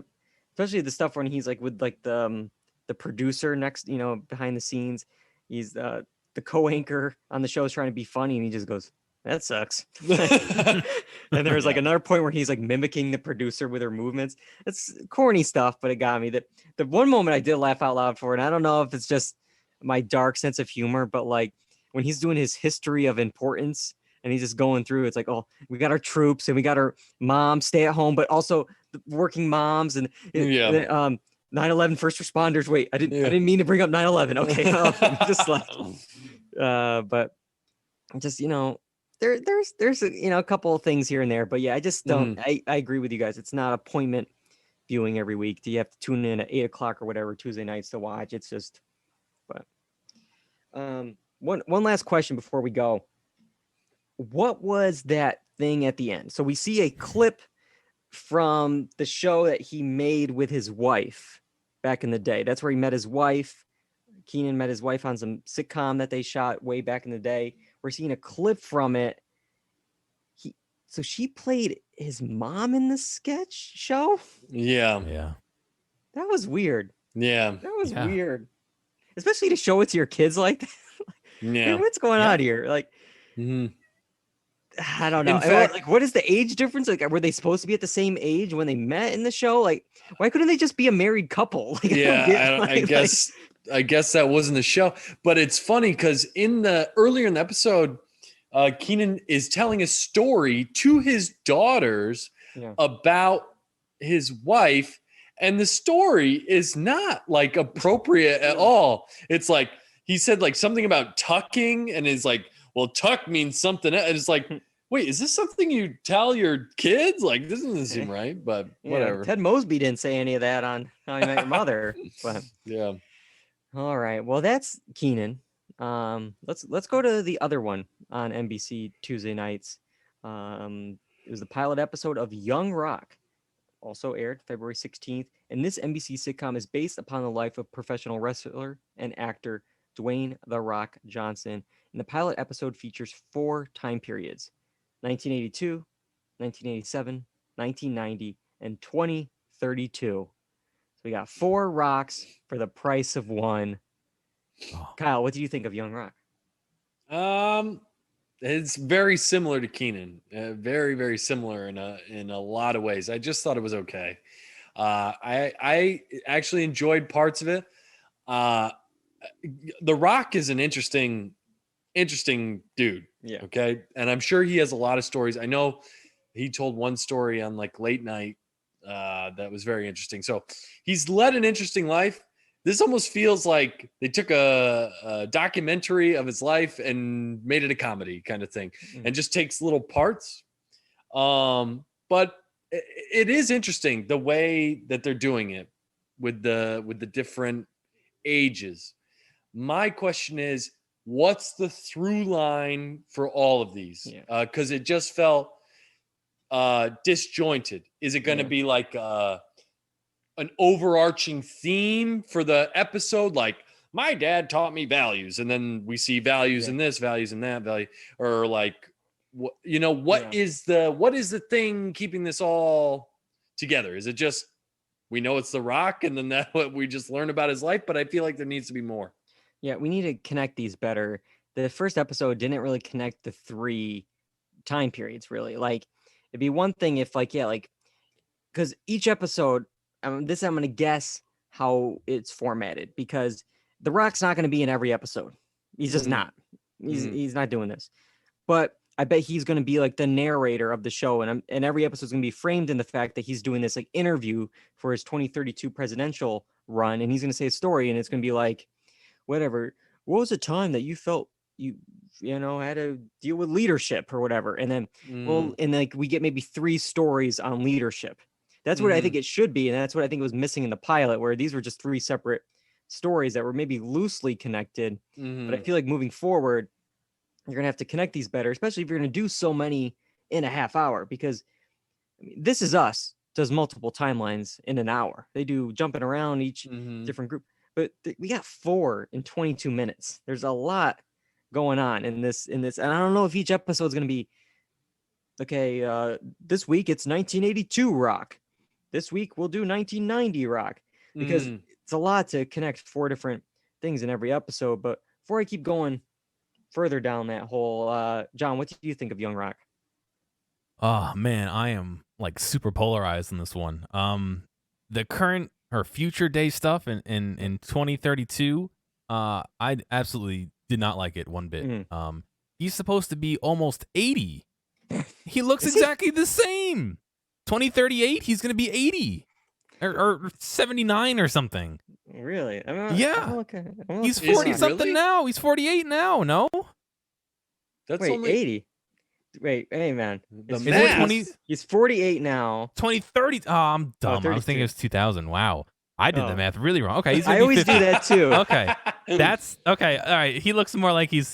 especially the stuff when he's like with like the producer next, behind the scenes. He's the co-anchor on the show is trying to be funny, and he just goes, that sucks. And there was like another point where he's like mimicking the producer with her movements. It's corny stuff, but it got me. The one moment I did laugh out loud for, and I don't know if it's just my dark sense of humor, but like when he's doing his history of importance and he's just going through, it's like, oh, we got our troops and we got our moms stay at home, but also the working moms and 9/11 first responders. Wait, I didn't mean to bring up 9/11. Okay. Just like, but just, there's a couple of things here and there, but yeah, I just don't, I agree with you guys. It's not appointment viewing every week. Do you have to tune in at 8:00 or whatever, Tuesday nights to watch? It's just, but, one last question before we go. What was that thing at the end? So we see a clip from the show that he made with his wife back in the day. That's where he met his wife. Kenan met his wife on some sitcom that they shot way back in the day. We're seeing a clip from it. So she played his mom in the sketch show? Yeah. That was weird. Yeah. That was weird. Especially to show it to your kids like that. Yeah. What's going on here? Like, I don't know. In fact, like, what is the age difference? Like, were they supposed to be at the same age when they met in the show? Like, why couldn't they just be a married couple? Like, I guess that wasn't the show, but it's funny because earlier in the episode, Kenan is telling a story to his daughters about his wife, and the story is not like appropriate at all. It's like he said like something about tucking, and is like, well, tuck means something else. And it's like, wait, is this something you tell your kids? Like, this doesn't seem right, but whatever. Ted Mosby didn't say any of that on How I Met Your Mother. But yeah. all right, well, that's Kenan. Let's go to the other one on NBC Tuesday nights. It was the pilot episode of Young Rock, also aired February 16th. And this NBC sitcom is based upon the life of professional wrestler and actor Dwayne "The Rock" Johnson. And the pilot episode features 4 time periods: 1982, 1987, 1990, and 2032. So we got 4 rocks for the price of 1. Oh. Kyle, what do you think of Young Rock? It's very similar to Kenan. Very, very similar in a lot of ways. I just thought it was okay. I actually enjoyed parts of it. The Rock is an interesting dude. Yeah. Okay. And I'm sure he has a lot of stories. I know he told one story on like late night that was very interesting. So he's led an interesting life. This almost feels like they took a documentary of his life and made it a comedy kind of thing, and just takes little parts. But it is interesting the way that they're doing it with the different ages. My question is, what's the through line for all of these? Because it just felt disjointed. Is it going to be like an overarching theme for the episode, like my dad taught me values, and then we see values in this, values in that, value, or like what is the thing keeping this all together? Is it just we know it's The Rock, and then that what we just learn about his life? But I feel like there needs to be more. Yeah, we need to connect these better. The first episode didn't really connect the 3 time periods, really. Like, it'd be one thing if because each episode, I'm going to guess how it's formatted, because The Rock's not going to be in every episode. He's just not. He's not doing this. But I bet he's going to be like the narrator of the show, and every episode's going to be framed in the fact that he's doing this like interview for his 2032 presidential run, and he's going to say a story, and it's going to be like, whatever. What was a time that you felt you had to deal with leadership or whatever? And then, and like we get maybe 3 stories on leadership. That's what I think it should be. And that's what I think was missing in the pilot, where these were just 3 separate stories that were maybe loosely connected. But I feel like moving forward, you're going to have to connect these better, especially if you're going to do so many in a half hour, because This Is Us does multiple timelines in an hour. They do jumping around each different group, but we got 4 in 22 minutes. There's a lot going on in this. And I don't know if each episode is going to be, okay, this week it's 1982 Rock. This week we'll do 1990 Rock, because it's a lot to connect 4 different things in every episode. But before I keep going further down that hole, John, what do you think of Young Rock? Oh man, I am like super polarized in this one. The current or future day stuff in 2032, I absolutely did not like it one bit. He's supposed to be almost 80. He looks exactly the same. 2038, he's gonna be 80 or 79 or something. Really? He's 40 something now. He's 48 now. No, that's only 80. Wait, hey man, he's 48 now. 2030. Oh, I'm dumb. I was thinking it was 2000. Wow, I did the math really wrong. Okay, I always do that too. Okay, that's okay. All right, he looks more like he's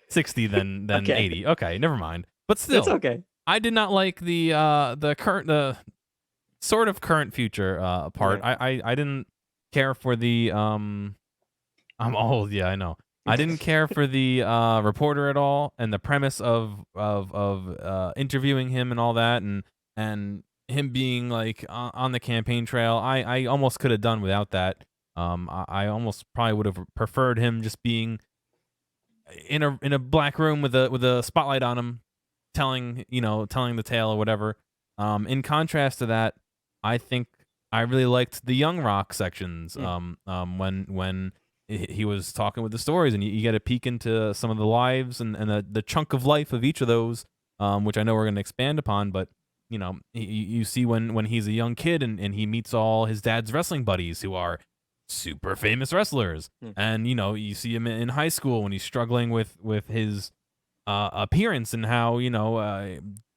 60 than 80. Okay, never mind. But still, it's okay. I did not like the sort of current future part. Yeah. I didn't care for the I'm old. Yeah, I know. I didn't care for the reporter at all, and the premise of interviewing him and all that, and him being like on the campaign trail. I almost could have done without that. I almost probably would have preferred him just being in a black room with a spotlight on him, telling the tale or whatever. In contrast to that, I think I really liked the Young Rock sections. When he was talking with the stories, and you get a peek into some of the lives and the chunk of life of each of those, which I know we're going to expand upon. But you see when he's a young kid and he meets all his dad's wrestling buddies who are super famous wrestlers. And you see him in high school when he's struggling with his appearance, and how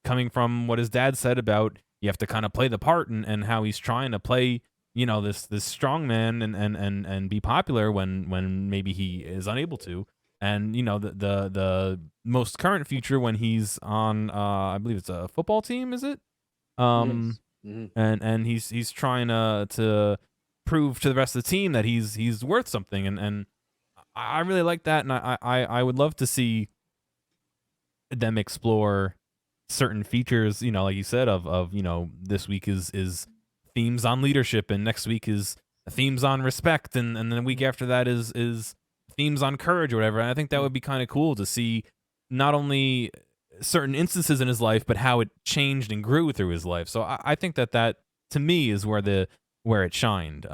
coming from what his dad said about you have to kind of play the part, and how he's trying to play this strong man and be popular when maybe he is unable to. And the most current future when he's on I believe it's a football team, is it? And he's trying to prove to the rest of the team that he's worth something, and I really like that, and I would love to see them explore certain features, like you said, of this week is themes on leadership, and next week is themes on respect, and then the week after that is themes on courage or whatever. And I think that would be kind of cool to see not only certain instances in his life, but how it changed and grew through his life. So I think that to me is where it shined.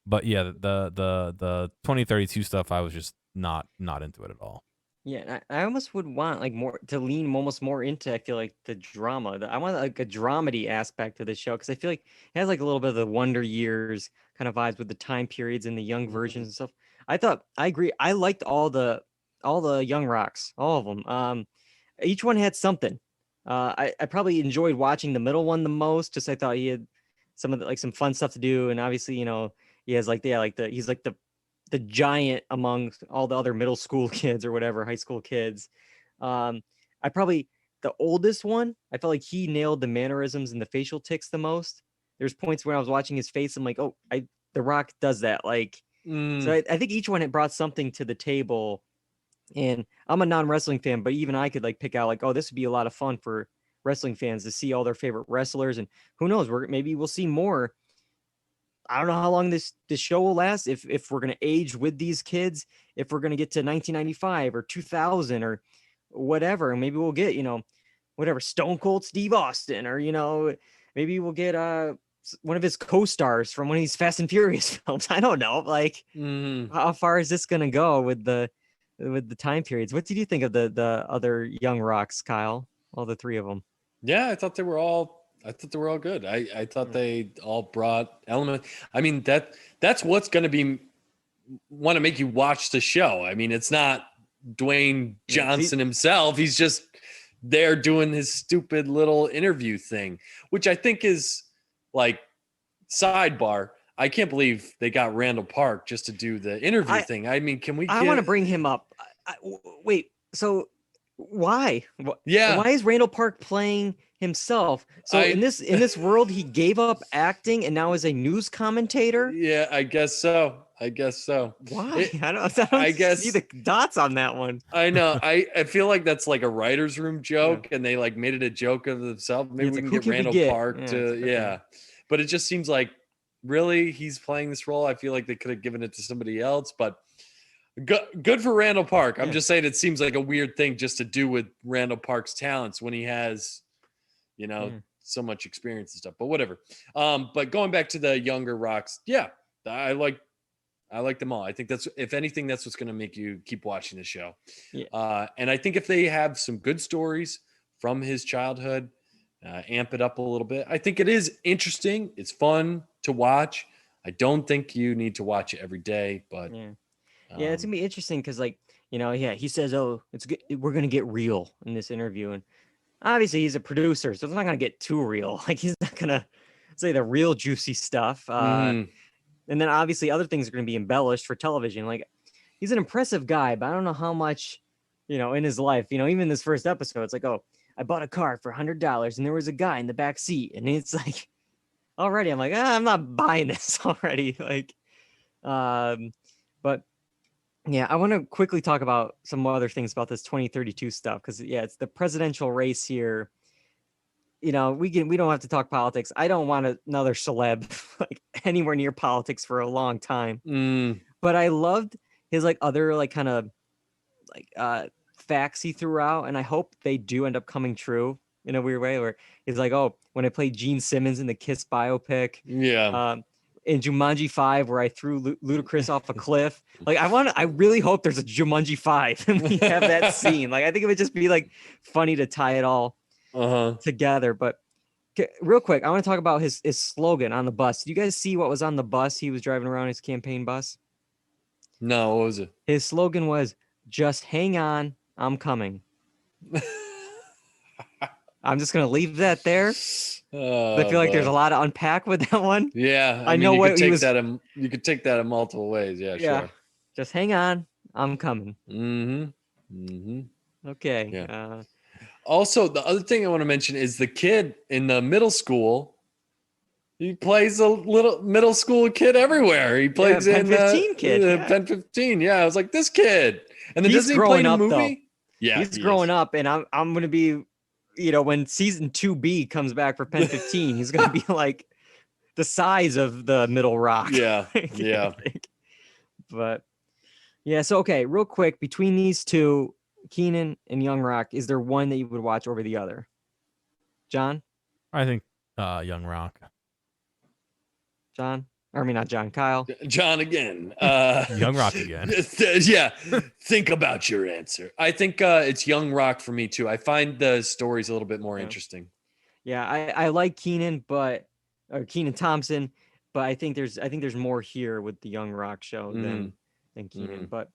But yeah, the 2032 stuff, I was just not into it at all. Yeah, and I almost would want like more to lean almost more into, I feel like, the drama. I want like a dramedy aspect to the show, because I feel like it has like a little bit of the Wonder Years kind of vibes with the time periods and the young versions and stuff. I agree. I liked all the Young Rocks, all of them. Each one had something. I probably enjoyed watching the middle one the most, just I thought he had some of the, like some fun stuff to do, and obviously he has like he's like the giant among all the other middle school kids or whatever, high school kids. I probably the oldest one, I felt like he nailed the mannerisms and the facial tics the most. There's points when I was watching his face, I'm like, oh, The Rock does that. Like, so I think each one had brought something to the table. And I'm a non-wrestling fan, but even I could like pick out like, oh, this would be a lot of fun for wrestling fans to see all their favorite wrestlers. And who knows, maybe we'll see more. I don't know how long this show will last. If we're gonna age with these kids, if we're gonna get to 1995 or 2000 or whatever, maybe we'll get whatever Stone Cold Steve Austin, or maybe we'll get one of his co-stars from one of these Fast and Furious films. I don't know. Like, how far is this gonna go with the time periods? What did you think of the other Young Rocks, Kyle? All the three of them. Yeah, I thought they were all good. I thought they all brought elements. I mean, that's what's going to want to make you watch the show. I mean, it's not Dwayne Johnson himself. He's just there doing his stupid little interview thing, which I think is like, sidebar, I can't believe they got Randall Park just to do the interview thing. I mean, I want to bring him up. Wait, so why? Yeah. Why is Randall Park playing himself? So in this world, he gave up acting and now is a news commentator? Yeah, I guess so. Why? I don't see the dots on that one. I know. I feel like that's like a writer's room joke, and they like made it a joke of themselves. Maybe we can get Randall Park to But it just seems like, really, he's playing this role. I feel like they could have given it to somebody else, but good for Randall Park. I'm just saying, it seems like a weird thing just to do with Randall Park's talents when he has, so much experience and stuff, but whatever. But going back to the younger Rocks, I like them all. I think if anything, that's what's going to make you keep watching the show. Yeah. And I think if they have some good stories from his childhood, amp it up a little bit. I think it is interesting. It's fun to watch. I don't think you need to watch it every day, but it's gonna be interesting because, like, he says, "Oh, it's good. We're gonna get real in this interview," and obviously he's a producer, so it's not gonna get too real. Like, he's not gonna say the real juicy stuff. And then obviously other things are gonna be embellished for television. Like, he's an impressive guy, but I don't know how much, in his life. Even this first episode, it's like, oh, I bought a car for $100 and there was a guy in the back seat, and it's like, already I'm like, I'm not buying this already. Like, but yeah, I want to quickly talk about some other things about this 2032 stuff, because it's the presidential race here. We don't have to talk politics. I don't want another celeb like anywhere near politics for a long time. But I loved his like other like kind of like facts he threw out, and I hope they do end up coming true in a weird way, where he's like, oh, when I played Gene Simmons in the Kiss biopic, in Jumanji 5, where I threw Ludacris off a cliff. Like, I really hope there's a Jumanji 5 and we have that scene. Like, I think it would just be like funny to tie it all together. But Okay, real quick, I want to talk about his slogan on the bus. Did you guys see what was on the bus he was driving around, his campaign bus? No, what was it? His slogan was, "Just hang on, I'm coming." I'm just going to leave that there. I feel like there's a lot to unpack with that one. Yeah, I mean, know you what could he take was. that. You could take that in multiple ways. Yeah, Yeah, sure. just hang on, I'm coming. Okay. Yeah. Also, the other thing I want to mention is the kid in the middle school. He plays a little middle school kid everywhere. He plays Pen in 15 kid. Yeah. Pen 15. Yeah, I was like, this kid. And then He's doesn't he play in a growing up, though. movie? Yeah, he's he growing is. up, and I'm going to be, when season 2B comes back for Pen 15, he's going to be like the size of the Middle Rock. Yeah, I yeah. think. But yeah, so okay, real quick, between these two, Kenan and Young Rock, is there one that you would watch over the other? John? I think Young Rock. John? I mean, not John, Kyle. John again. Young Rock again. Yeah. Think about your answer. I think it's Young Rock for me too. I find the stories a little bit more interesting. Yeah, I like Kenan, or Kenan Thompson, but I think there's more here with the Young Rock show than Kenan. But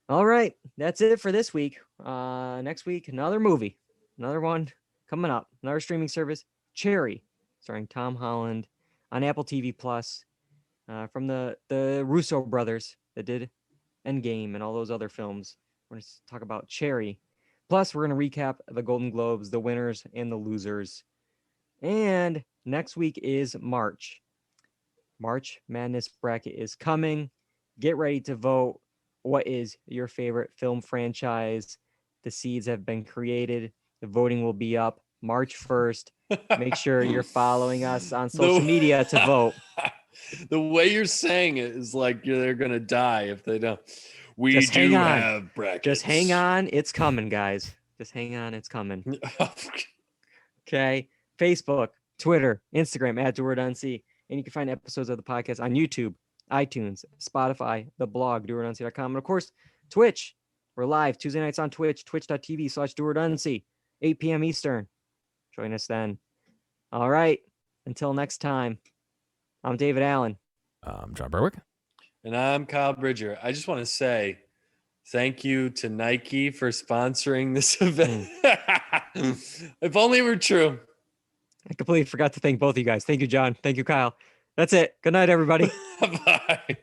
all right, that's it for this week. Next week, another movie, another one coming up, another streaming service, Cherry, starring Tom Holland on Apple TV Plus, from the Russo brothers that did Endgame and all those other films. We're going to talk about Cherry. Plus, we're going to recap the Golden Globes, the winners and the losers. And next week is March. March Madness bracket is coming. Get ready to vote. What is your favorite film franchise? The seeds have been created. The voting will be up March 1st. Make sure you're following us on social media to vote. The way you're saying it is like they're going to die if they don't. We Just do hang on. have brackets. Just hang on. It's coming, guys. Just hang on. It's coming. Okay. Facebook, Twitter, Instagram, @Dual Redundancy. And you can find episodes of the podcast on YouTube, iTunes, Spotify, the blog, dualredundancy.com. And of course, Twitch. We're live Tuesday nights on Twitch, twitch.tv/Dual Redundancy, 8 p.m. Eastern. Join us then. All right. Until next time, I'm David Allen. I'm John Berwick. And I'm Kyle Bridger. I just want to say thank you to Nike for sponsoring this event. If only it were true. I completely forgot to thank both of you guys. Thank you, John. Thank you, Kyle. That's it. Good night, everybody. Bye.